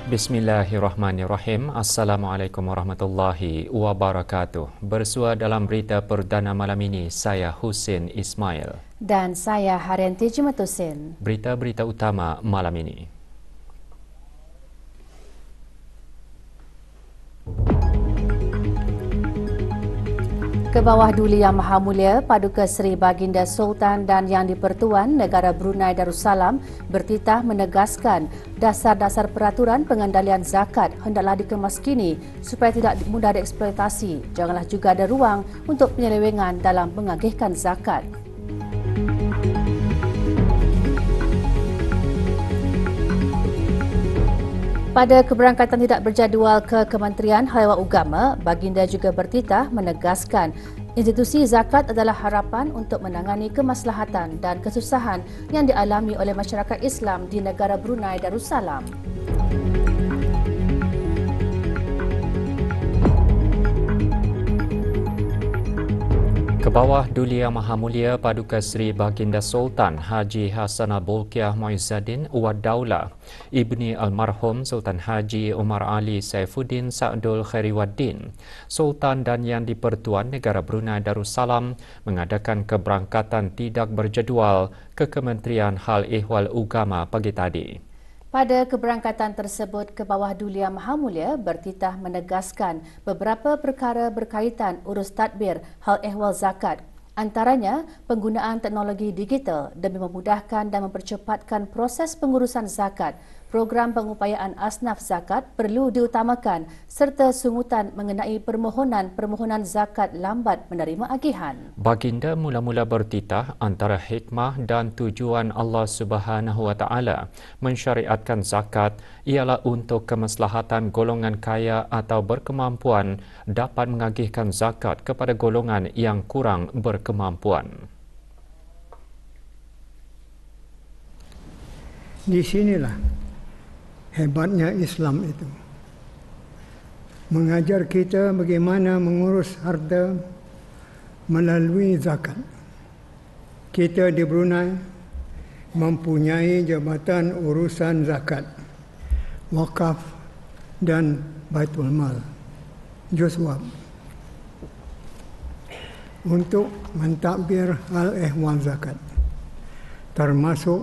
Bismillahirrahmanirrahim. Assalamualaikum warahmatullahi wabarakatuh. Bersua dalam berita perdana malam ini, saya Husin Ismail. Dan saya Haryanti Jumatusin. Berita-berita utama malam ini. Ke bawah Duli Yang Maha Mulia Paduka Seri Baginda Sultan dan Yang di-Pertuan Negara Brunei Darussalam bertitah menegaskan dasar-dasar peraturan pengendalian zakat hendaklah dikemaskini supaya tidak mudah dieksploitasi. Janganlah juga ada ruang untuk penyelewengan dalam mengagihkan zakat. Pada keberangkatan tidak berjadual ke Kementerian Hal Ehwal Agama, Baginda juga bertitah menegaskan institusi zakat adalah harapan untuk menangani kemaslahatan dan kesusahan yang dialami oleh masyarakat Islam di negara Brunei Darussalam. Ke bawah Duli Yang Maha Mulia Paduka Seri Baginda Sultan Haji Hassanal Bolkiah Muizzaddin Wad Daulah, Ibni Almarhum Sultan Haji Umar Ali Saifuddin Sa'dul Khairiwaddin, Sultan dan Yang di-Pertuan Negara Brunei Darussalam mengadakan keberangkatan tidak berjadual ke Kementerian Hal Ehwal Agama pagi tadi. Pada keberangkatan tersebut, Ke bawah Duli Yang Maha Mulia bertitah menegaskan beberapa perkara berkaitan urus tadbir hal ehwal zakat. Antaranya, penggunaan teknologi digital demi memudahkan dan mempercepatkan proses pengurusan zakat. Program pengupayaan asnaf zakat perlu diutamakan serta sungutan mengenai permohonan zakat lambat menerima agihan. Baginda mula-mula bertitah antara hikmah dan tujuan Allah Subhanahu Wa Taala mensyariatkan zakat ialah untuk kemaslahatan golongan kaya atau berkemampuan dapat mengagihkan zakat kepada golongan yang kurang berkemampuan. Di sinilah hebatnya Islam itu. Mengajar kita bagaimana mengurus harta melalui zakat. Kita di Brunei mempunyai jabatan urusan zakat, wakaf dan Baitul Mal, Juswab, untuk mentadbir hal ehwal zakat, termasuk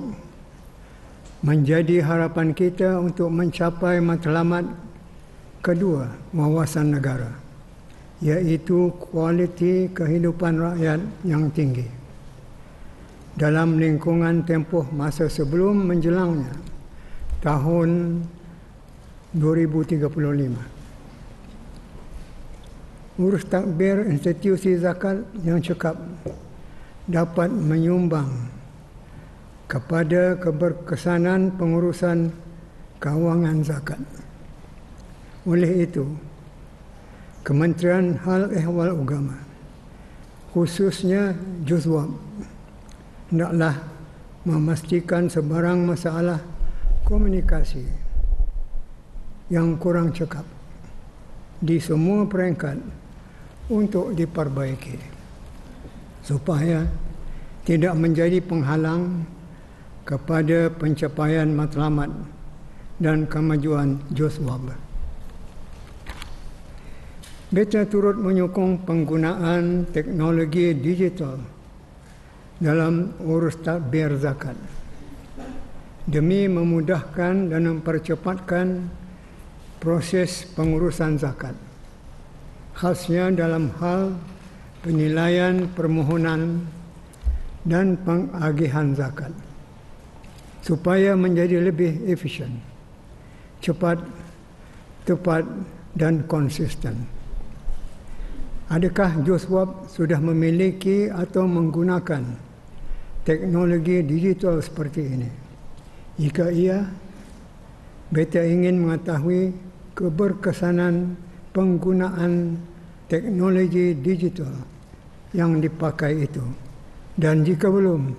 menjadi harapan kita untuk mencapai matlamat kedua wawasan negara, iaitu kualiti kehidupan rakyat yang tinggi. Dalam lingkungan tempoh masa sebelum menjelangnya tahun 2035, urus tadbir institusi zakat yang cekap dapat menyumbang kepada keberkesanan pengurusan kewangan zakat. Oleh itu, Kementerian Hal Ehwal Agama, khususnya Juswab, hendaklah memastikan sebarang masalah komunikasi yang kurang cekap di semua peringkat untuk diperbaiki, supaya tidak menjadi penghalang kepada pencapaian matlamat dan kemajuan Juswab. Beta turut menyokong penggunaan teknologi digital dalam urus tadbir zakat demi memudahkan dan mempercepatkan proses pengurusan zakat, khasnya dalam hal penilaian permohonan dan pengagihan zakat, supaya menjadi lebih efisien, cepat, tepat dan konsisten. Adakah Juswab sudah memiliki atau menggunakan teknologi digital seperti ini? Jika iya, beta ingin mengetahui keberkesanan penggunaan teknologi digital yang dipakai itu. Dan jika belum,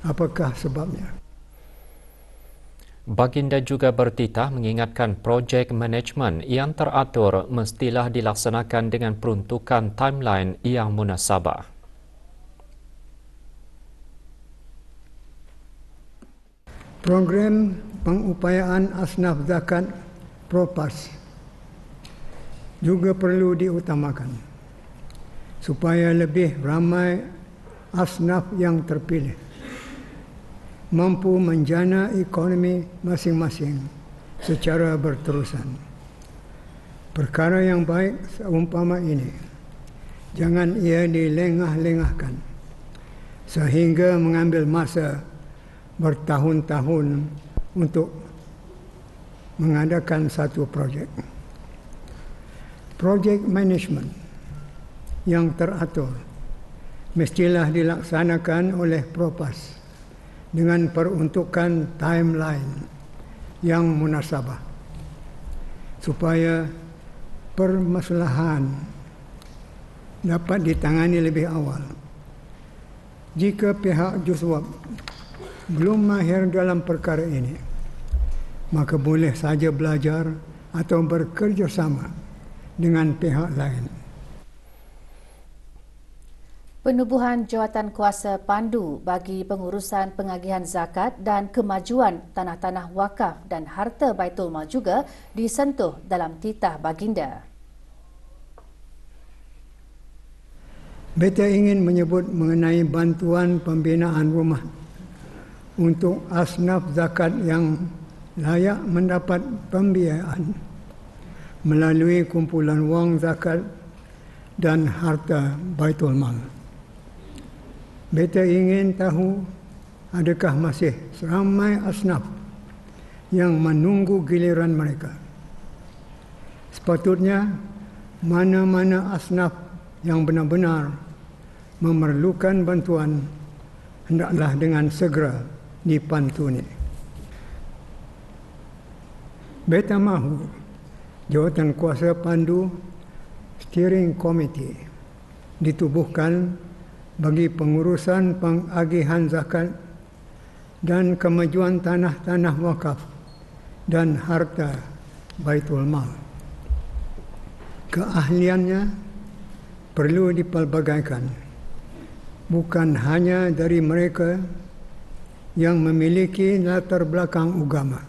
apakah sebabnya? Baginda juga bertitah mengingatkan projek manajemen yang teratur mestilah dilaksanakan dengan peruntukan timeline yang munasabah. Program pengupayaan asnaf zakat Propas juga perlu diutamakan supaya lebih ramai asnaf yang terpilih mampu menjana ekonomi masing-masing secara berterusan. Perkara yang baik seumpama ini jangan ia dilengah-lengahkan sehingga mengambil masa bertahun-tahun untuk mengadakan satu projek. Projek management yang teratur mestilah dilaksanakan oleh Propas dengan peruntukan timeline yang munasabah supaya permasalahan dapat ditangani lebih awal. Jika pihak Juswab belum mahir dalam perkara ini, maka boleh saja belajar atau bekerjasama dengan pihak lain. Penubuhan jawatan kuasa pandu bagi pengurusan pengagihan zakat dan kemajuan tanah-tanah wakaf dan harta Baitul Mal juga disentuh dalam titah baginda. Beta ingin menyebut mengenai bantuan pembinaan rumah untuk asnaf zakat yang layak mendapat pembiayaan melalui kumpulan wang zakat dan harta Baitul Mal. Beta ingin tahu adakah masih seramai asnaf yang menunggu giliran mereka. Sepatutnya mana-mana asnaf yang benar-benar memerlukan bantuan hendaklah dengan segera dipantuni. Beta mahu jawatan kuasa pandu steering committee ditubuhkan bagi pengurusan pengagihan zakat dan kemajuan tanah-tanah wakaf dan harta Baitul Mal. Keahliannya perlu dipelbagaikan, bukan hanya dari mereka yang memiliki latar belakang agama,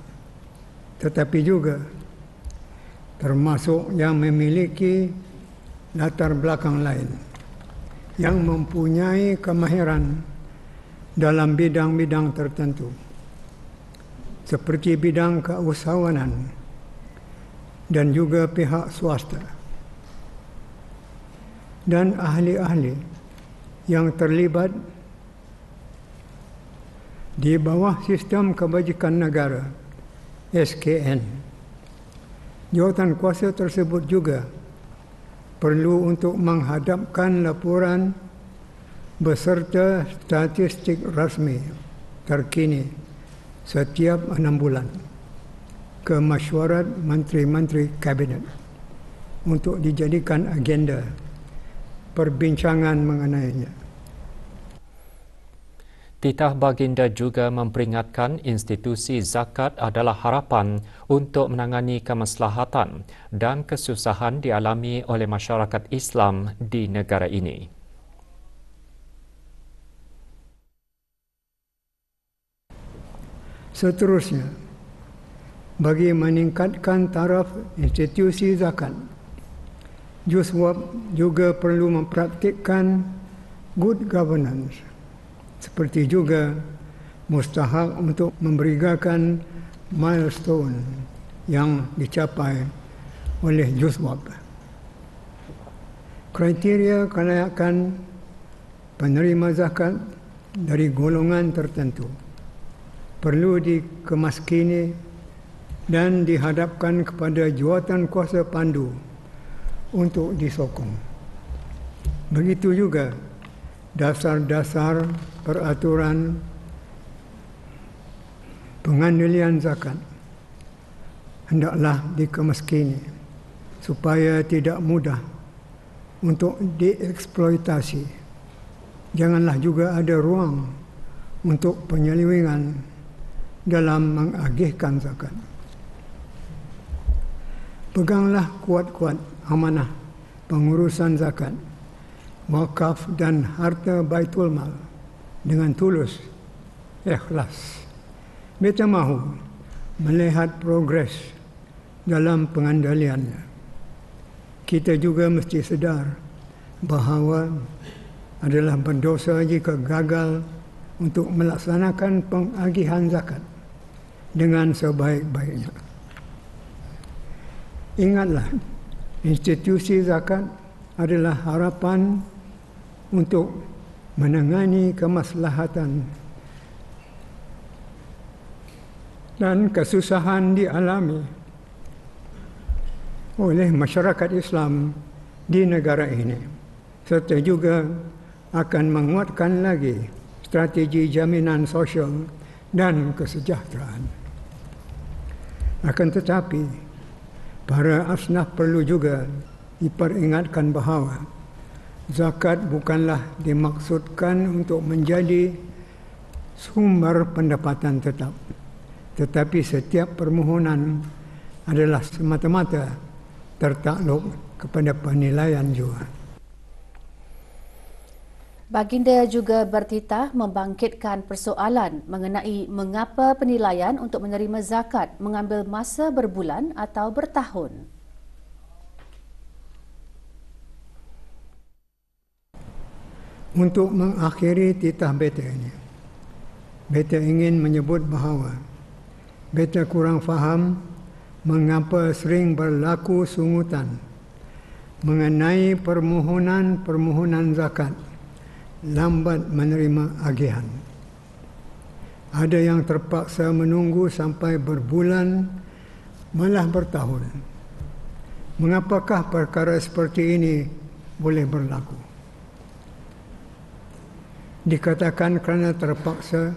tetapi juga termasuk yang memiliki latar belakang lain yang mempunyai kemahiran dalam bidang-bidang tertentu seperti bidang keusahawanan dan juga pihak swasta, dan ahli-ahli yang terlibat di bawah sistem kebajikan negara SKN. Jawatan kuasa tersebut juga perlu untuk menghadapkan laporan beserta statistik rasmi terkini setiap 6 bulan ke mesyuarat menteri-menteri kabinet untuk dijadikan agenda perbincangan mengenainya. Titah baginda juga memperingatkan institusi zakat adalah harapan untuk menangani kemaslahatan dan kesusahan dialami oleh masyarakat Islam di negara ini. Seterusnya, bagi meningkatkan taraf institusi zakat, Juswab juga perlu mempraktikkan good governance, seperti juga mustahak untuk memberikan milestone yang dicapai oleh Juswab. Kriteria kelayakan penerima zakat dari golongan tertentu perlu dikemaskini dan dihadapkan kepada jawatan kuasa pandu untuk disokong. Begitu juga dasar-dasar peraturan pengandalian zakat hendaklah dikemaskini supaya tidak mudah untuk dieksploitasi. Janganlah juga ada ruang untuk penyelewengan dalam mengagihkan zakat. Peganglah kuat-kuat amanah pengurusan zakat, wakaf dan harta Baitul Mal dengan tulus, ikhlas. Beta mahu melihat progres dalam pengendaliannya. Kita juga mesti sedar bahawa adalah berdosa jika gagal untuk melaksanakan pengagihan zakat dengan sebaik-baiknya. Ingatlah, institusi zakat adalah harapan untuk menangani kemaslahatan dan kesusahan dialami oleh masyarakat Islam di negara ini, serta juga akan menguatkan lagi strategi jaminan sosial dan kesejahteraan. Akan tetapi, para asnaf perlu juga diperingatkan bahawa zakat bukanlah dimaksudkan untuk menjadi sumber pendapatan tetap, tetapi setiap permohonan adalah semata-mata tertakluk kepada penilaian jua. Baginda juga bertitah membangkitkan persoalan mengenai mengapa penilaian untuk menerima zakat mengambil masa berbulan atau bertahun. Untuk mengakhiri titah beta ini, beta ingin menyebut bahawa beta kurang faham mengapa sering berlaku sungutan mengenai permohonan zakat lambat menerima agihan. Ada yang terpaksa menunggu sampai berbulan, malah bertahun. Mengapakah perkara seperti ini boleh berlaku? Dikatakan kerana terpaksa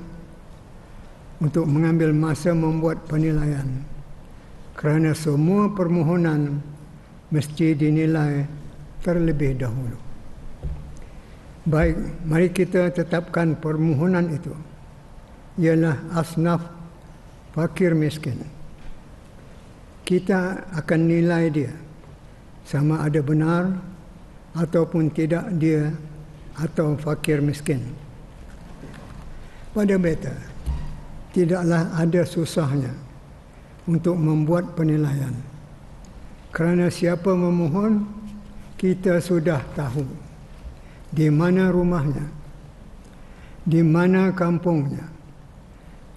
untuk mengambil masa membuat penilaian, kerana semua permohonan mesti dinilai terlebih dahulu. Baik, mari kita tetapkan permohonan itu ialah asnaf fakir miskin. Kita akan nilai dia sama ada benar ataupun tidak dia atau fakir miskin. Pada beta, tidaklah ada susahnya untuk membuat penilaian. Kerana siapa memohon, kita sudah tahu di mana rumahnya, di mana kampungnya,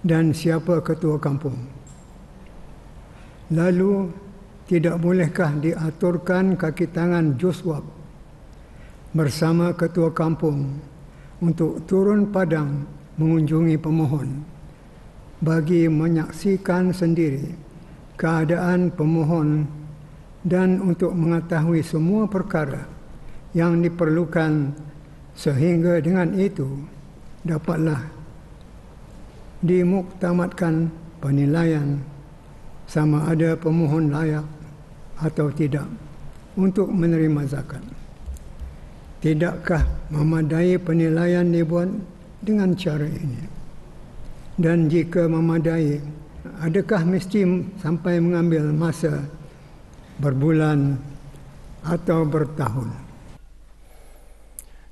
dan siapa ketua kampung. Lalu, tidak bolehkah diaturkan kaki tangan Juswab bersama ketua kampung untuk turun padang mengunjungi pemohon bagi menyaksikan sendiri keadaan pemohon dan untuk mengetahui semua perkara yang diperlukan, sehingga dengan itu dapatlah dimuktamadkan penilaian sama ada pemohon layak atau tidak untuk menerima zakat. Tidakkah memadai penilaian dibuat dengan cara ini? Dan jika memadai, adakah mesti sampai mengambil masa berbulan atau bertahun?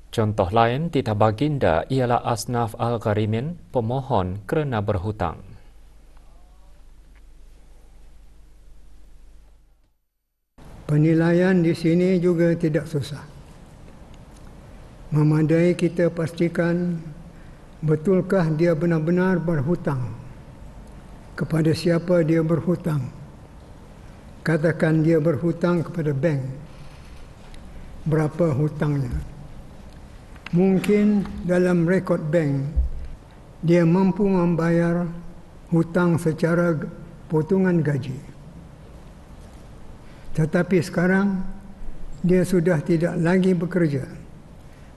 Contoh lain titah baginda ialah Asnaf Al-Gharimin, pemohon kerana berhutang. Penilaian di sini juga tidak susah. Memadai kita pastikan betulkah dia benar-benar berhutang. Kepada siapa dia berhutang? Katakan dia berhutang kepada bank. Berapa hutangnya? Mungkin dalam rekod bank dia mampu membayar hutang secara potongan gaji. Tetapi sekarang dia sudah tidak lagi bekerja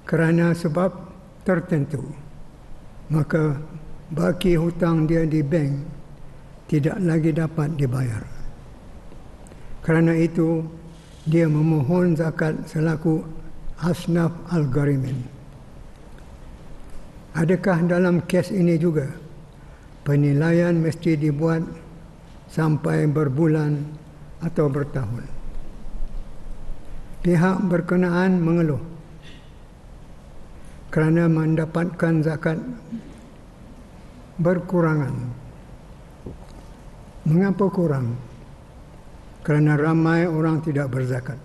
kerana sebab tertentu. Maka baki hutang dia di bank tidak lagi dapat dibayar. Kerana itu dia memohon zakat selaku Asnaf Al-Gharimin. Adakah dalam kes ini juga penilaian mesti dibuat sampai berbulan atau bertahun? Pihak berkenaan mengeluh kerana mendapatkan zakat berkurangan. Mengapa kurang? Kerana ramai orang tidak berzakat.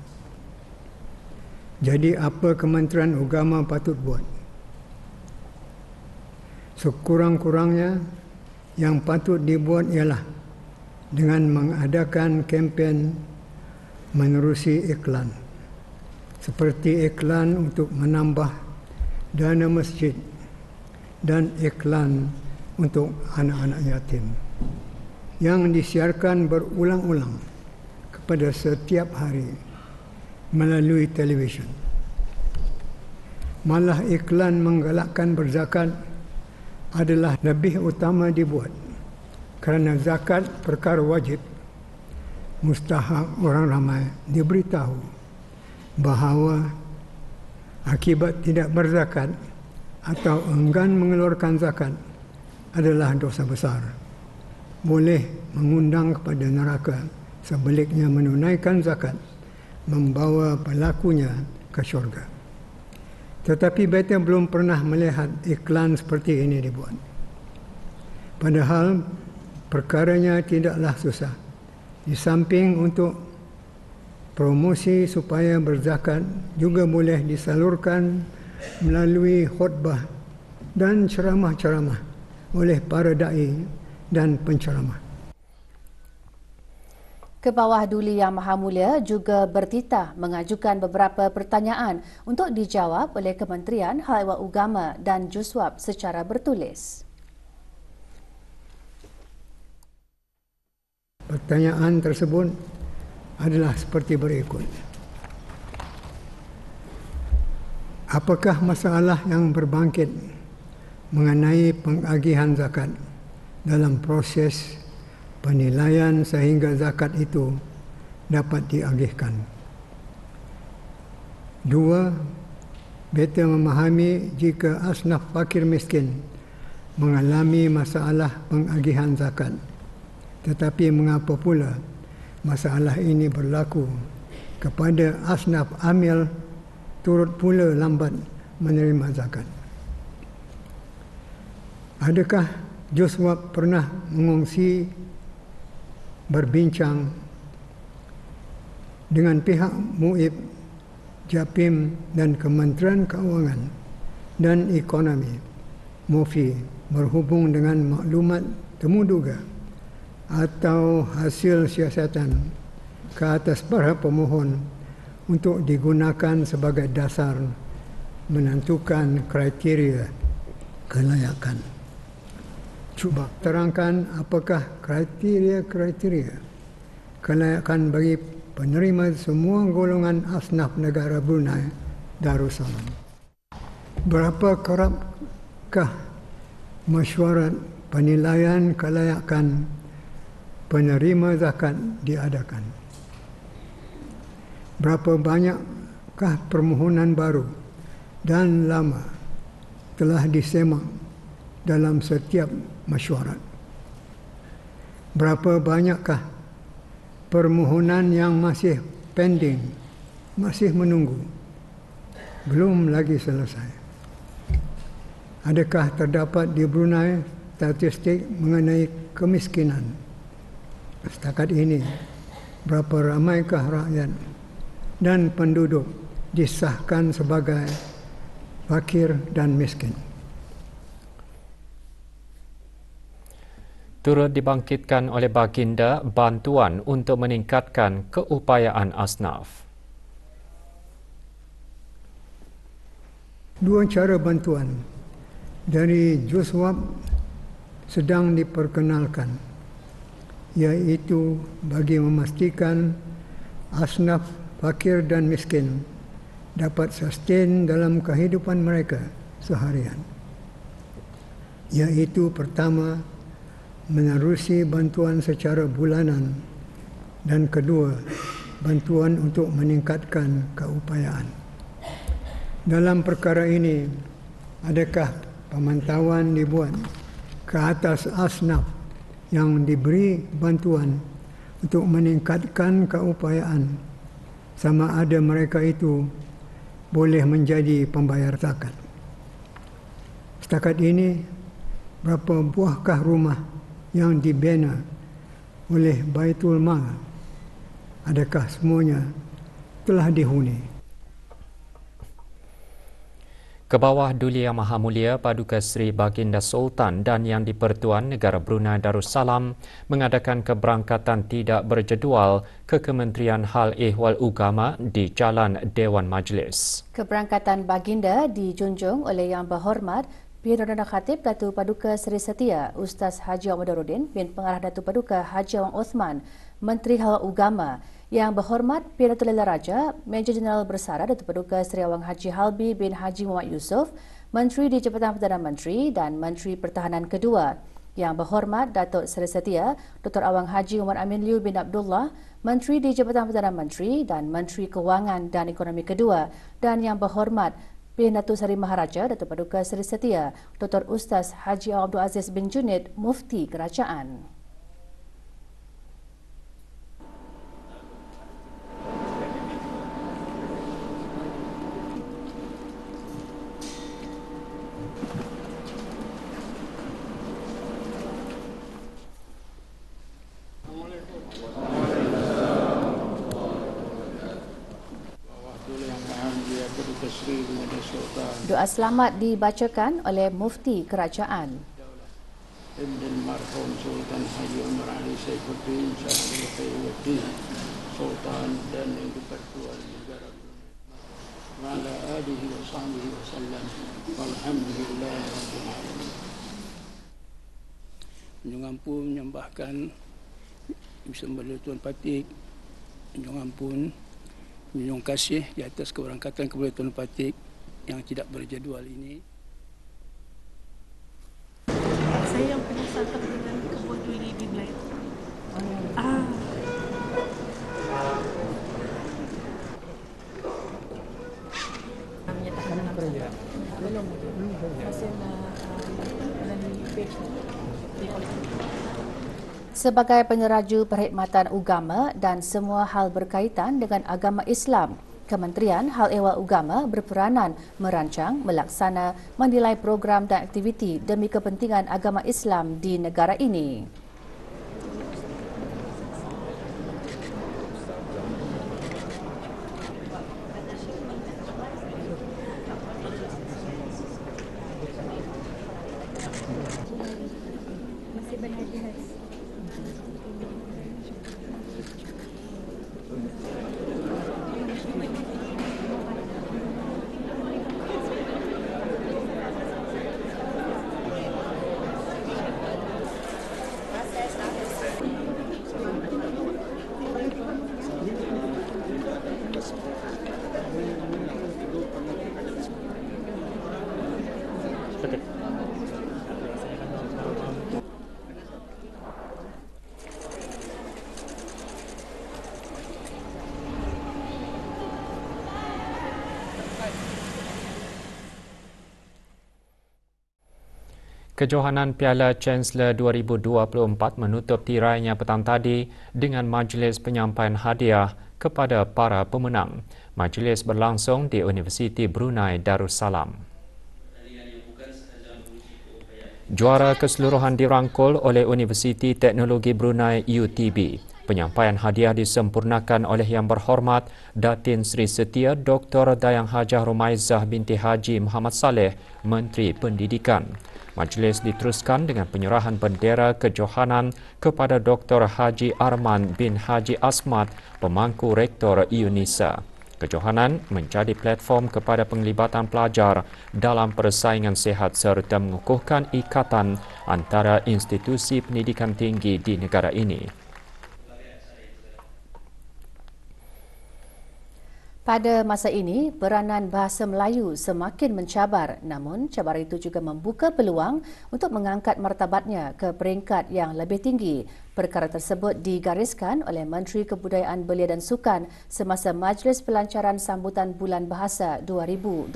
Jadi apa Kementerian Agama patut buat? Sekurang-kurangnya yang patut dibuat ialah dengan mengadakan kempen menerusi iklan. Seperti iklan untuk menambah dana masjid dan iklan untuk anak-anak yatim yang disiarkan berulang-ulang kepada setiap hari melalui televisyen. Malah iklan menggalakkan berzakat adalah lebih utama dibuat kerana zakat perkara wajib. Mustahak orang ramai diberitahu bahawa akibat tidak berzakat atau enggan mengeluarkan zakat adalah dosa besar. Boleh mengundang kepada neraka. Sebaliknya menunaikan zakat membawa pelakunya ke syurga. Tetapi beta belum pernah melihat iklan seperti ini dibuat. Padahal perkaranya tidaklah susah. Di samping untuk promosi supaya berzakat, juga boleh disalurkan melalui khutbah dan ceramah-ceramah oleh para da'i dan penceramah. Kebawah Duli Yang Maha Mulia juga bertitah mengajukan beberapa pertanyaan untuk dijawab oleh Kementerian Hal Ehwal Agama dan Juswab secara bertulis. Pertanyaan tersebut adalah seperti berikut. Apakah masalah yang berbangkit mengenai pengagihan zakat dalam proses penilaian sehingga zakat itu dapat diagihkan? 2. Beta memahami jika asnaf fakir miskin mengalami masalah pengagihan zakat. Tetapi mengapa pula masalah ini berlaku kepada asnaf amil turut pula lambat menerima zakat? Adakah Juswab pernah mengongsi berbincang dengan pihak MUIB, JAPIM dan Kementerian Keuangan dan Ekonomi MUFI berhubung dengan maklumat temuduga atau hasil siasatan ke atas para pemohon untuk digunakan sebagai dasar menentukan kriteria kelayakan? Cuba terangkan apakah kriteria kelayakan bagi penerima semua golongan asnaf negara Brunei Darussalam. Berapa kerapkah mesyuarat penilaian kelayakan penerima zakat diadakan? Berapa banyakkah permohonan baru dan lama telah disemak dalam setiap mesyuarat? Berapa banyakkah permohonan yang masih pending, masih menunggu, belum lagi selesai? Adakah terdapat di Brunei statistik mengenai kemiskinan? Setakat ini, berapa ramaikah rakyat dan penduduk disahkan sebagai fakir dan miskin? Turut dibangkitkan oleh Baginda bantuan untuk meningkatkan keupayaan asnaf. 2 cara bantuan dari Juswab sedang diperkenalkan, iaitu bagi memastikan asnaf fakir dan miskin dapat sustain dalam kehidupan mereka seharian. Iaitu pertama, menerusi bantuan secara bulanan, dan kedua, bantuan untuk meningkatkan keupayaan. Dalam perkara ini, adakah pemantauan dibuat ke atas asnaf yang diberi bantuan untuk meningkatkan keupayaan, sama ada mereka itu boleh menjadi pembayar zakat? Setakat ini, berapa buahkah rumah yang dibina oleh Baitul Mal. Adakah semuanya telah dihuni? Kebawah Duli Yang Maha Mulia Paduka Seri Baginda Sultan dan Yang di-Pertuan Negara Brunei Darussalam mengadakan keberangkatan tidak berjadual ke Kementerian Hal Ehwal Ugama di Jalan Dewan Majlis. Keberangkatan baginda dijunjung oleh Yang Berhormat Perdana Khatib Datuk Paduka Seri Setia Ustaz Haji Ahmaduddin bin Pengarah Datuk Paduka Haji Awang Osman, Menteri Hal Ugama, Yang Berhormat Perdana Lela Raja Major Jeneral Bersara Datuk Paduka Seri Awang Haji Halbi bin Haji Muhammad Yusof, Menteri di Jabatan Perdana Menteri dan Menteri Pertahanan kedua. Yang Berhormat Datuk Seri Setia Dr. Awang Haji Umar Amin Liu bin Abdullah, Menteri di Jabatan Perdana Menteri dan Menteri Kewangan dan Ekonomi kedua, dan Yang Berhormat Datuk Seri Maharaja Datuk Paduka Seri Setia Dr. Ustaz Haji Abdul Aziz bin Junid, Mufti Kerajaan. Doa selamat dibacakan oleh Mufti Kerajaan. Ibn Marhum Sultan Haji Umar Ali Saifuddin Syahriyatul Sultan dan Yang di-Pertuan Negara Brunei wa ala alihi wa sahbihi wa sallam walhamdulillahi rabbil alamin. Menjunjung ampun menyembahkan Bismillah Tuan Patik, menjunjung ampun menjunjung kasih di atas keberangkatan kepada Tuan Patik yang tidak berjadual ini. Saya yang penasaran dengan kebun duli di Melayu. Menyatakan belum masih melalui page. Sebagai penyeraju perkhidmatan agama dan semua hal berkaitan dengan agama Islam, Kementerian Hal Ehwal Ugama berperanan merancang, melaksana, menilai program dan aktiviti demi kepentingan agama Islam di negara ini. Masih berhati-hati. Kejohanan Piala Chancellor 2024 menutup tirainya petang tadi dengan majlis penyampaian hadiah kepada para pemenang. Majlis berlangsung di Universiti Brunei Darussalam. Juara keseluruhan dirangkul oleh Universiti Teknologi Brunei UTB. Penyampaian hadiah disempurnakan oleh Yang Berhormat Datin Seri Setia Dr. Dayang Hajah Rumaizah binti Haji Muhammad Saleh, Menteri Pendidikan. Majlis diteruskan dengan penyerahan bendera kejohanan kepada Dr. Haji Arman bin Haji Asmat, pemangku Rektor UNISA. Kejohanan menjadi platform kepada penglibatan pelajar dalam persaingan sihat serta mengukuhkan ikatan antara institusi pendidikan tinggi di negara ini. Pada masa ini, peranan bahasa Melayu semakin mencabar, namun cabaran itu juga membuka peluang untuk mengangkat martabatnya ke peringkat yang lebih tinggi. Perkara tersebut digariskan oleh Menteri Kebudayaan Belia dan Sukan semasa Majlis Pelancaran Sambutan Bulan Bahasa 2025.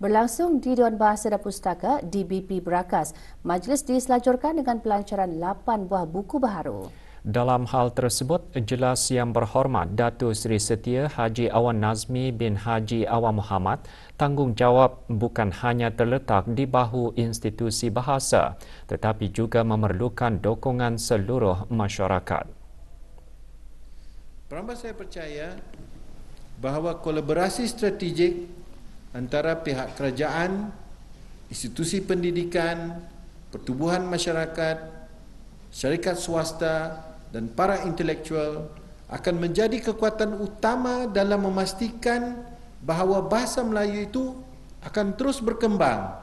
Berlangsung di Dewan Bahasa dan Pustaka DBP Berakas, majlis diselajurkan dengan pelancaran 8 buah buku baharu. Dalam hal tersebut, jelas Yang Berhormat Datuk Seri Setia Haji Awan Nazmi bin Haji Awan Muhammad tanggungjawab bukan hanya terletak di bahu institusi bahasa tetapi juga memerlukan dukungan seluruh masyarakat. Perambah saya percaya bahawa kolaborasi strategik antara pihak kerajaan, institusi pendidikan, pertubuhan masyarakat, syarikat swasta dan para intelektual akan menjadi kekuatan utama dalam memastikan bahawa bahasa Melayu itu akan terus berkembang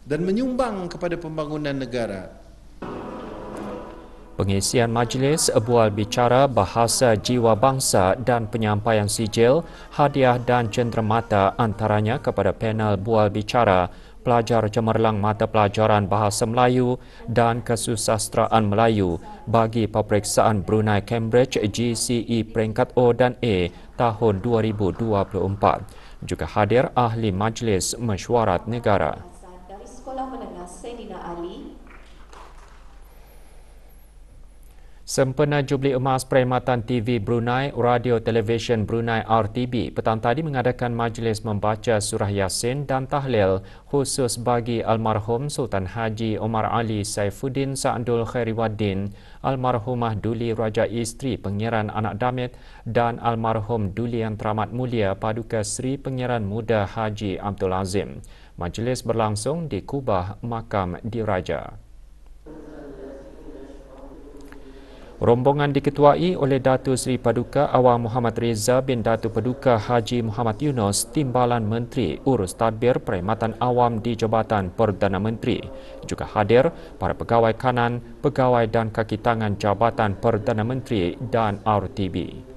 dan menyumbang kepada pembangunan negara. Pengisian majlis bual bicara bahasa jiwa bangsa dan penyampaian sijil, hadiah dan cenderamata antaranya kepada panel bual bicara pelajar cemerlang mata pelajaran Bahasa Melayu dan Kesusasteraan Melayu bagi peperiksaan Brunei Cambridge GCE peringkat O dan A tahun 2024. Juga hadir ahli Majlis Mesyuarat Negara. Dari Sekolah Menengah Saidina Ali. Sempena Jubli Emas Perkhidmatan TV Brunei, Radio Televisyen Brunei RTB petang tadi mengadakan majlis membaca surah Yasin dan tahlil khusus bagi almarhum Sultan Haji Omar Ali Saifuddin Sa'dul Khairiwaddin, almarhumah Duli Raja Isteri Pengiran Anak Damit dan almarhum Duli Yang Teramat Mulia Paduka Seri Pengiran Muda Haji Abdul Azim. Majlis berlangsung di Kubah Makam Diraja. Rombongan diketuai oleh Datuk Seri Paduka Awang Muhammad Reza bin Datuk Paduka Haji Muhammad Yunus, Timbalan Menteri Urus Tadbir Perkhidmatan Awam di Jabatan Perdana Menteri. Juga hadir para pegawai kanan, pegawai dan kaki tangan Jabatan Perdana Menteri dan RTB.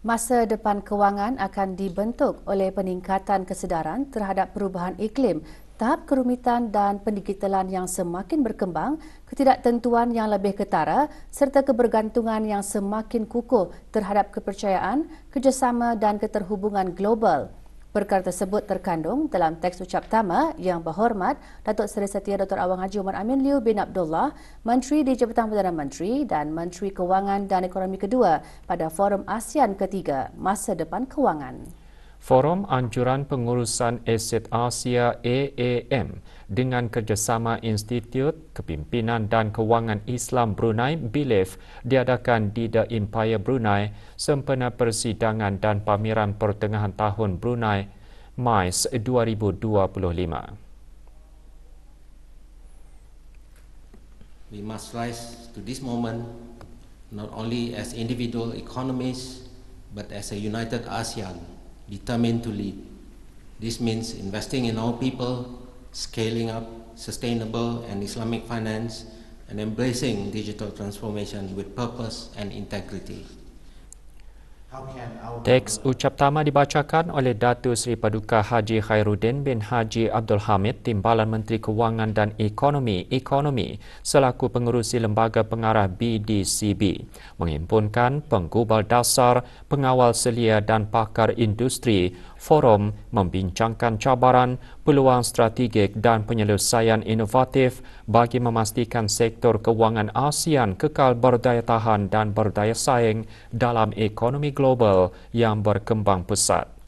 Masa depan kewangan akan dibentuk oleh peningkatan kesedaran terhadap perubahan iklim, tahap kerumitan dan pendigitalan yang semakin berkembang, ketidaktentuan yang lebih ketara serta kebergantungan yang semakin kukuh terhadap kepercayaan, kerjasama dan keterhubungan global. Perkara tersebut terkandung dalam teks ucap tama Yang Berhormat Datuk Seri Setia Dr. Awang Haji Omar Amin Liu bin Abdullah, Menteri di Jabatan Perdana Menteri dan Menteri Kewangan dan Ekonomi kedua pada Forum ASEAN ketiga Masa Depan Kewangan. Forum Anjuran Pengurusan Aset Asia AAM dengan kerjasama Institut Kepimpinan dan Kewangan Islam Brunei BILIF diadakan di The Empire Brunei sempena persidangan dan pameran pertengahan tahun Brunei MICE 2025. We must rise to this moment not only as individual economies but as a united ASEAN determined to lead. This means investing in our people, scaling up sustainable and Islamic finance, and embracing digital transformation with purpose and integrity. Teks ucap tama dibacakan oleh Datuk Seri Paduka Haji Khairuddin bin Haji Abdul Hamid, Timbalan Menteri Kewangan dan Ekonomi selaku pengerusi Lembaga Pengarah BDCB, menghimpunkan penggubal dasar, pengawal selia dan pakar industri. Forum membincangkan cabaran, peluang strategik dan penyelesaian inovatif bagi memastikan sektor kewangan ASEAN kekal berdaya tahan dan berdaya saing dalam ekonomi global yang berkembang pesat.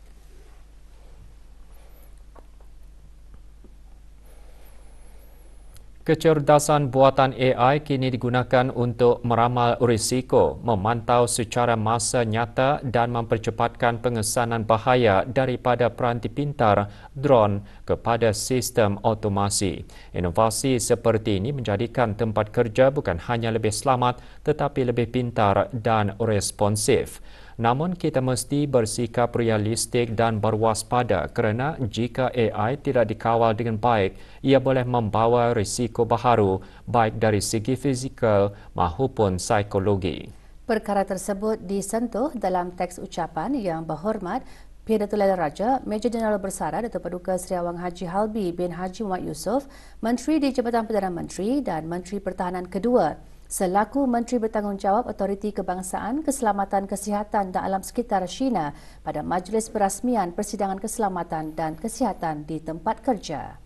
Kecerdasan buatan AI kini digunakan untuk meramal risiko, memantau secara masa nyata dan mempercepatkan pengesanan bahaya daripada peranti pintar drone kepada sistem otomasi. Inovasi seperti ini menjadikan tempat kerja bukan hanya lebih selamat tetapi lebih pintar dan responsif. Namun kita mesti bersikap realistik dan berwaspada kerana jika AI tidak dikawal dengan baik, ia boleh membawa risiko baharu baik dari segi fizikal maupun psikologi. Perkara tersebut disentuh dalam teks ucapan Yang Berhormat Perdana Tuan Raja Major Jeneral Bersara Datuk Paduka Seri Awang Haji Halbi bin Haji Muhammad Yusof, Menteri di Jabatan Perdana Menteri dan Menteri Pertahanan kedua. selaku Menteri Bertanggungjawab Otoriti Kebangsaan, Keselamatan Kesihatan dan Alam Sekitar China pada Majlis Perasmian Persidangan Keselamatan dan Kesihatan di tempat kerja.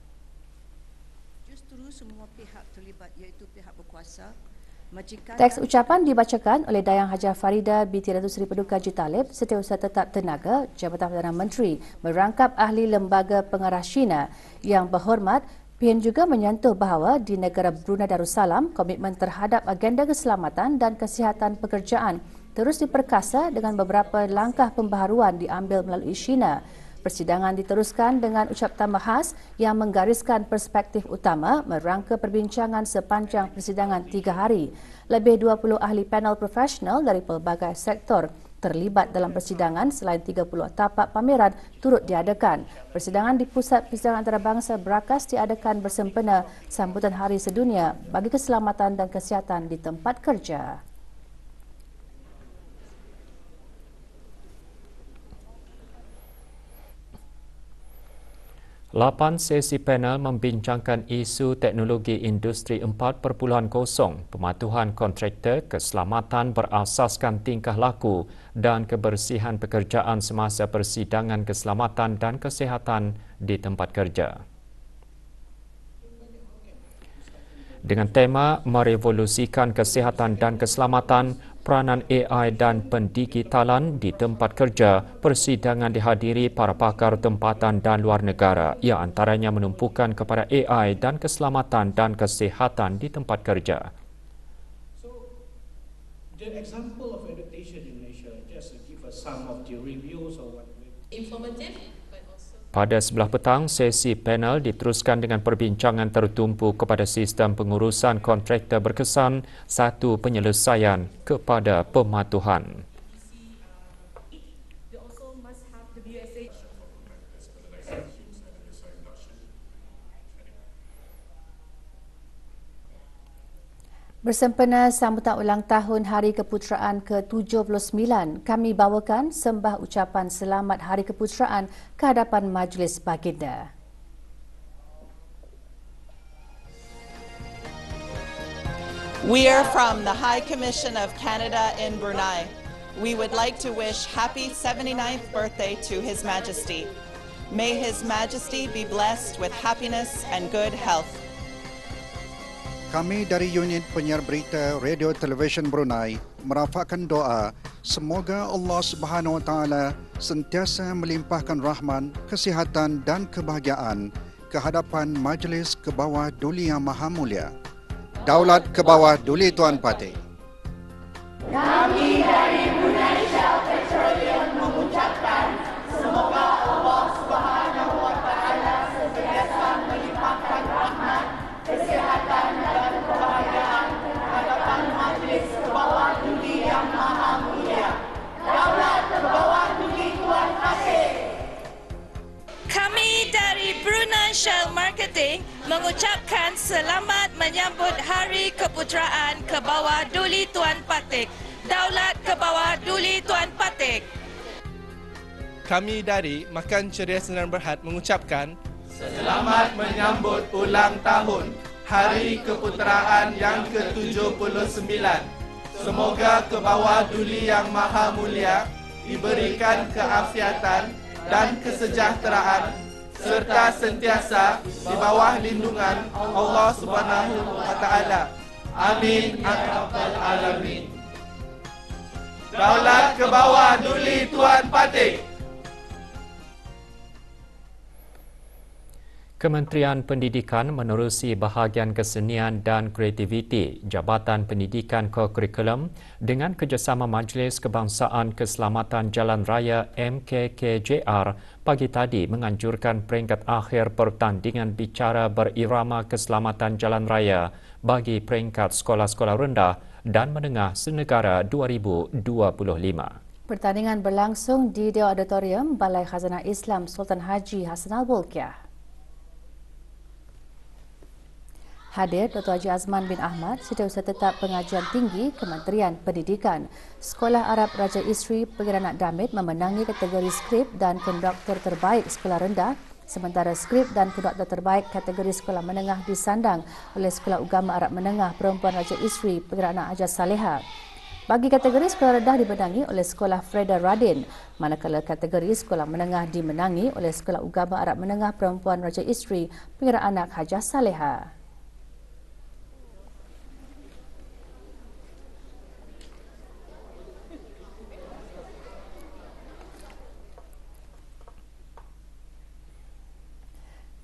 Justru semua pihak terlibat iaitu pihak berkuasa. Teks ucapan dibacakan oleh Dayang Hajar Farida binti Datuk Seri Paduka Haji Talib, Setiausaha Tetap Tenaga Jabatan Perdana Menteri, merangkap ahli lembaga pengarah China yang berhormat. PN juga menyentuh bahawa di negara Brunei Darussalam, komitmen terhadap agenda keselamatan dan kesihatan pekerjaan terus diperkasa dengan beberapa langkah pembaharuan diambil melalui China. Persidangan diteruskan dengan ucapan khas yang menggariskan perspektif utama merangka perbincangan sepanjang persidangan 3 hari. Lebih 20 ahli panel profesional dari pelbagai sektor terlibat dalam persidangan selain 30 tapak pameran turut diadakan. Persidangan di Pusat Persidangan Antarabangsa Berakas diadakan bersempena sambutan Hari Sedunia bagi Keselamatan dan Kesihatan di tempat kerja. Lapan sesi panel membincangkan isu teknologi industri 4.0, pematuhan kontraktor, keselamatan berasaskan tingkah laku dan kebersihan pekerjaan semasa persidangan keselamatan dan kesihatan di tempat kerja. Dengan tema merevolusikan kesihatan dan keselamatan, peranan AI dan pendigitalan di tempat kerja, persidangan dihadiri para pakar tempatan dan luar negara yang antaranya menumpukan kepada AI dan keselamatan dan kesihatan di tempat kerja. So, the example of adaptation in Malaysia, just to give us some of the reviews or what. Informative. Pada sebelah petang, sesi panel diteruskan dengan perbincangan tertumpu kepada sistem pengurusan kontraktor berkesan, satu penyelesaian kepada pematuhan. Bersempena sambutan ulang tahun Hari Keputeraan ke-79, kami bawakan sembah ucapan selamat Hari Keputeraan ke hadapan Majlis Baginda. We are from the High Commission of Canada in Brunei. We would like to wish happy 79th birthday to His Majesty. May His Majesty be blessed with happiness and good health. Kami dari unit penyiar berita Radio Television Brunei merafakkan doa semoga Allah Subhanahu Wa Taala sentiasa melimpahkan rahman, kesihatan dan kebahagiaan ke hadapan Majlis ke bawah Duli Yang Maha Mulia. Daulat ke bawah Duli Tuan Patih. Kami dari Brunei Shell Petroleum mengucapkan semoga Allah Subhanahu Wa Taala sentiasa melimpahkan rahmat, kesihatan dan kebahagiaan hadapan Majlis ke bawah Duli Yang Maha Mulia. Daulat ke bawah Duli Tuan Patih. Kami dari Brunei Shell Marketing mengucapkan selamat menyambut Hari Keputeraan ke bawah Duli Tuan Patih. Daulat ke bawah Duli Tuan Patih. Kami dari Makan Ceria Senang Berhad mengucapkan selamat menyambut ulang tahun Hari Keputeraan yang ke-79. Semoga ke bawah Duli Yang Maha Mulia diberikan keafiatan dan kesejahteraan serta sentiasa di bawah lindungan Allah Subhanahu Wa Taala. Amin ya rabbal alamin. Daulat ke bawah Duli Tuan Patih. Kementerian Pendidikan menerusi bahagian kesenian dan kreativiti Jabatan Pendidikan Kokurikulum dengan kerjasama Majlis Kebangsaan Keselamatan Jalan Raya MKKJR pagi tadi menganjurkan peringkat akhir pertandingan bicara berirama keselamatan jalan raya bagi peringkat sekolah-sekolah rendah dan menengah senegara 2025. Pertandingan berlangsung di Dewan Auditorium Balai Khazanah Islam Sultan Haji Hassanal Bolkiah. Hadir Dr. Haji Azman bin Ahmad, Setiausaha Tetap Pengajian Tinggi Kementerian Pendidikan. Sekolah Arab Raja Isri Pegiranak Damit memenangi kategori skrip dan konduktor terbaik sekolah rendah Sementara skrip dan penukar terbaik kategori sekolah menengah disandang oleh Sekolah Ugama Arab Menengah Perempuan Raja Isri Pengiraan Ajar Saleha. Bagi kategori sekolah rendah dimenangi oleh Sekolah Freda Radin, manakala kategori sekolah menengah dimenangi oleh Sekolah Ugama Arab Menengah Perempuan Raja Isri Pengiraan Anak Hajar Saleha.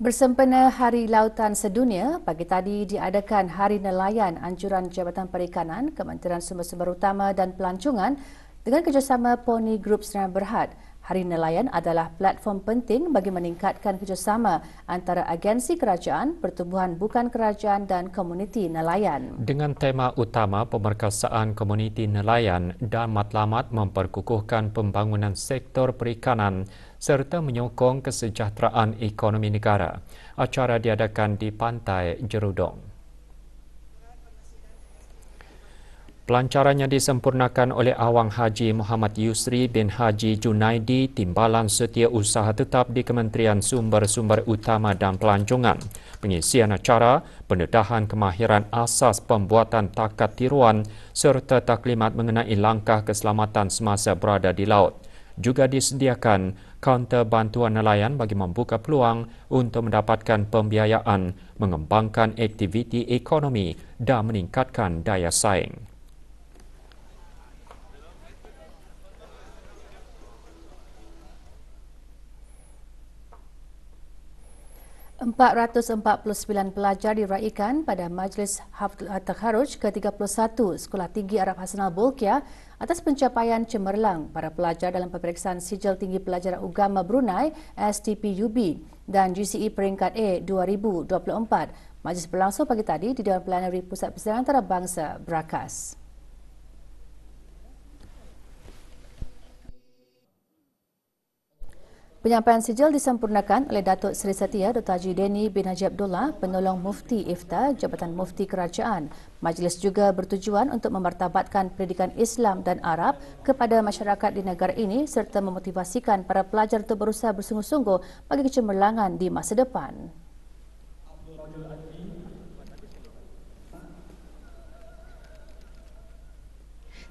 Bersempena Hari Lautan Sedunia, pagi tadi diadakan Hari Nelayan Anjuran Jabatan Perikanan, Kementerian Sumber-Sumber Utama dan Pelancongan dengan kerjasama Pony Group Sdn Berhad. Hari Nelayan adalah platform penting bagi meningkatkan kerjasama antara agensi kerajaan, pertubuhan bukan kerajaan dan komuniti nelayan. Dengan tema utama pemerkasaan komuniti nelayan dan matlamat memperkukuhkan pembangunan sektor perikanan serta menyokong kesejahteraan ekonomi negara. Acara diadakan di Pantai Jerudong. Pelancarannya disempurnakan oleh Awang Haji Muhammad Yusri bin Haji Junaidi, Timbalan Setiausaha Tetap di Kementerian Sumber-Sumber Utama dan Pelancongan. Pengisian acara, pendedahan kemahiran asas pembuatan takat tiruan serta taklimat mengenai langkah keselamatan semasa berada di laut. Juga disediakan kaunter bantuan nelayan bagi membuka peluang untuk mendapatkan pembiayaan, mengembangkan aktiviti ekonomi dan meningkatkan daya saing. $449 pelajar diraikan pada Majlis Hafdul Takharuj ke-31 Sekolah Tinggi Arab Hassanal Bolkiah atas pencapaian cemerlang para pelajar dalam peperiksaan Sijil Tinggi Pelajaran Agama Brunei STPUB dan GCE Peringkat A 2024. Majlis berlangsung pagi tadi di Dewan Plenary Pusat Persidangan Antarabangsa Berakas. Penyampaian sijil disempurnakan oleh Datuk Seri Setia Dr. Haji Deni bin Haji Abdullah, Penolong Mufti Ifta Jabatan Mufti Kerajaan. Majlis juga bertujuan untuk memartabatkan pendidikan Islam dan Arab kepada masyarakat di negara ini serta memotivasikan para pelajar untuk berusaha bersungguh-sungguh bagi kecemerlangan di masa depan.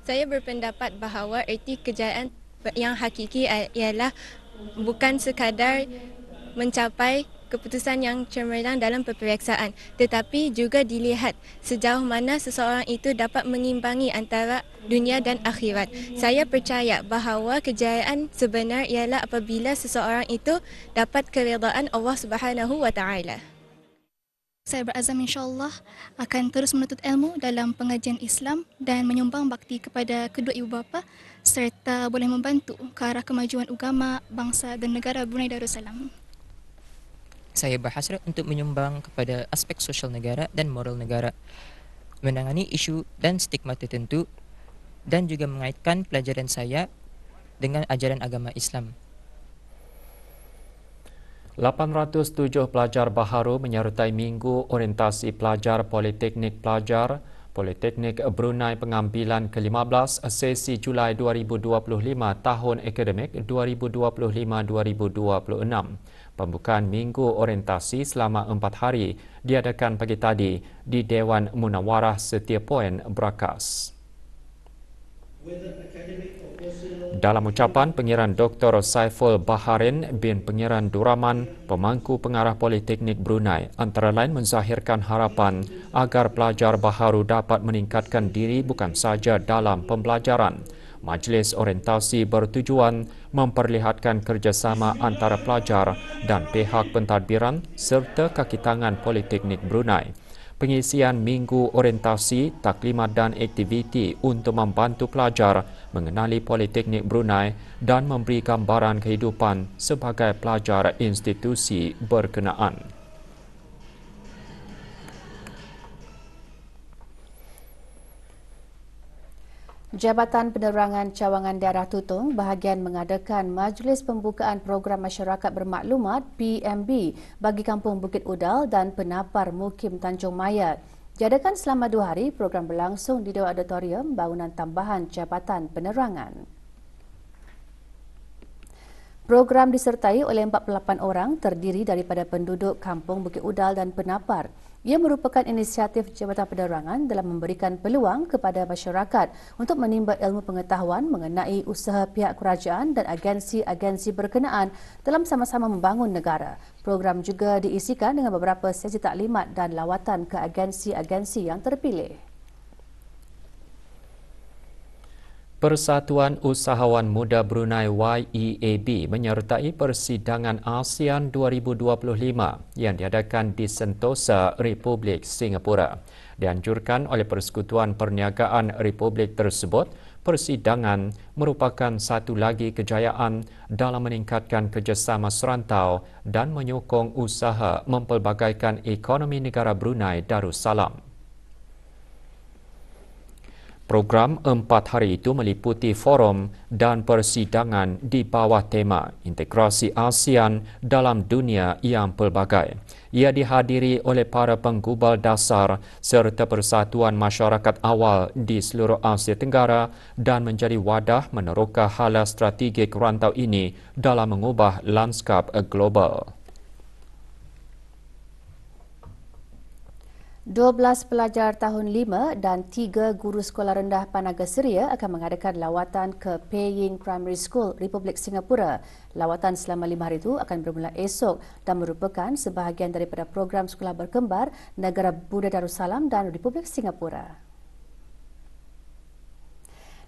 Saya berpendapat bahawa erti kejayaan yang hakiki ialah bukan sekadar mencapai keputusan yang cemerlang dalam peperiksaan, tetapi juga dilihat sejauh mana seseorang itu dapat mengimbangi antara dunia dan akhirat. Saya percaya bahawa kejayaan sebenar ialah apabila seseorang itu dapat keredaan Allah Subhanahu wa taala. Saya berazam insya-Allah akan terus menuntut ilmu dalam pengajian Islam dan menyumbang bakti kepada kedua ibu bapa serta boleh membantu ke arah kemajuan agama, bangsa dan negara Brunei Darussalam. Saya berhasrat untuk menyumbang kepada aspek sosial negara dan moral negara, menangani isu dan stigma tertentu dan juga mengaitkan pelajaran saya dengan ajaran agama Islam. 807 pelajar baharu menyertai Minggu Orientasi Pelajar Politeknik Brunei pengambilan ke-15 sesi Julai 2025 tahun akademik 2025-2026. Pembukaan Minggu Orientasi selama 4 hari diadakan pagi tadi di Dewan Munawarah Setia Point, Berakas. Dalam ucapan, Pengiran Dr. Saiful Baharin bin Pengiran Duraman, pemangku pengarah Politeknik Brunei, antara lain menzahirkan harapan agar pelajar baharu dapat meningkatkan diri bukan sahaja dalam pembelajaran. Majlis orientasi bertujuan memperlihatkan kerjasama antara pelajar dan pihak pentadbiran serta kaki tangan Politeknik Brunei. Pengisian Minggu Orientasi, taklimat dan aktiviti untuk membantu pelajar mengenali Politeknik Brunei dan memberi gambaran kehidupan sebagai pelajar institusi berkenaan. Jabatan Penerangan Cawangan Daerah Tutong bahagian mengadakan Majlis Pembukaan Program Masyarakat Bermaklumat PMB bagi Kampung Bukit Udal dan Penapar Mukim Tanjung Maya. Diadakan selama 2 hari, program berlangsung di Dewan Auditorium Bangunan Tambahan Jabatan Penerangan. Program disertai oleh 48 orang terdiri daripada penduduk Kampung Bukit Udal dan Penapar. Ia merupakan inisiatif Jabatan Penerangan dalam memberikan peluang kepada masyarakat untuk menimba ilmu pengetahuan mengenai usaha pihak kerajaan dan agensi-agensi berkenaan dalam sama-sama membangun negara. Program juga diisikan dengan beberapa sesi taklimat dan lawatan ke agensi-agensi yang terpilih. Persatuan Usahawan Muda Brunei YEAB menyertai persidangan ASEAN 2025 yang diadakan di Sentosa, Republik Singapura. Dianjurkan oleh Persekutuan Perniagaan Republik tersebut, persidangan merupakan satu lagi kejayaan dalam meningkatkan kerjasama serantau dan menyokong usaha mempelbagaikan ekonomi negara Brunei Darussalam. Program 4 hari itu meliputi forum dan persidangan di bawah tema Integrasi ASEAN dalam Dunia yang Pelbagai. Ia dihadiri oleh para penggubal dasar serta persatuan masyarakat awal di seluruh Asia Tenggara dan menjadi wadah meneroka hala strategik rantau ini dalam mengubah lanskap global. 12 pelajar tahun 5 dan 3 guru sekolah rendah Panaga Seria akan mengadakan lawatan ke Peiying Primary School, Republik Singapura. Lawatan selama 5 hari itu akan bermula esok dan merupakan sebahagian daripada program sekolah berkembar Negara Buddha Darussalam dan Republik Singapura.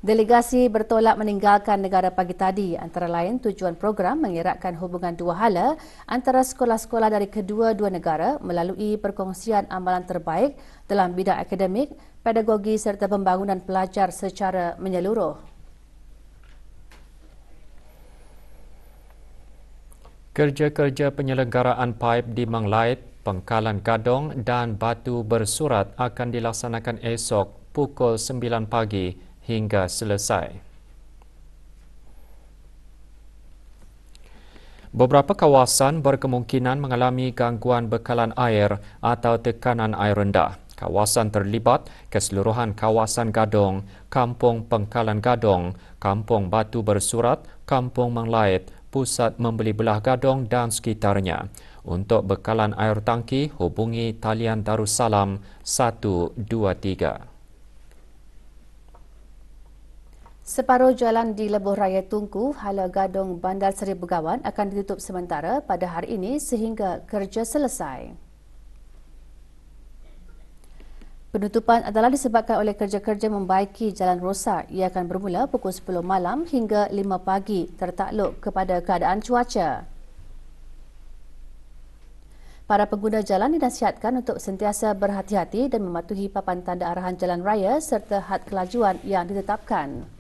Delegasi bertolak meninggalkan negara pagi tadi. Antara lain, tujuan program mengeratkan hubungan dua hala antara sekolah-sekolah dari kedua-dua negara melalui perkongsian amalan terbaik dalam bidang akademik, pedagogi serta pembangunan pelajar secara menyeluruh. Kerja-kerja penyelenggaraan paip di Manglait, Pengkalan Gadong dan Batu Bersurat akan dilaksanakan esok pukul 9 pagi hingga selesai. Beberapa kawasan berkemungkinan mengalami gangguan bekalan air atau tekanan air rendah. Kawasan terlibat keseluruhan kawasan Gadong, Kampung Pengkalan Gadong, Kampung Batu Bersurat, Kampung Manglait, Pusat Membeli Belah Gadong dan sekitarnya. Untuk bekalan air tangki, hubungi talian Darussalam 123. Separuh jalan di Lebuh Raya Tunku, Hala Gadong, Bandar Seri Begawan akan ditutup sementara pada hari ini sehingga kerja selesai. Penutupan adalah disebabkan oleh kerja-kerja membaiki jalan rosak. Ia akan bermula pukul 10 malam hingga 5 pagi tertakluk kepada keadaan cuaca. Para pengguna jalan dinasihatkan untuk sentiasa berhati-hati dan mematuhi papan tanda arahan jalan raya serta had kelajuan yang ditetapkan.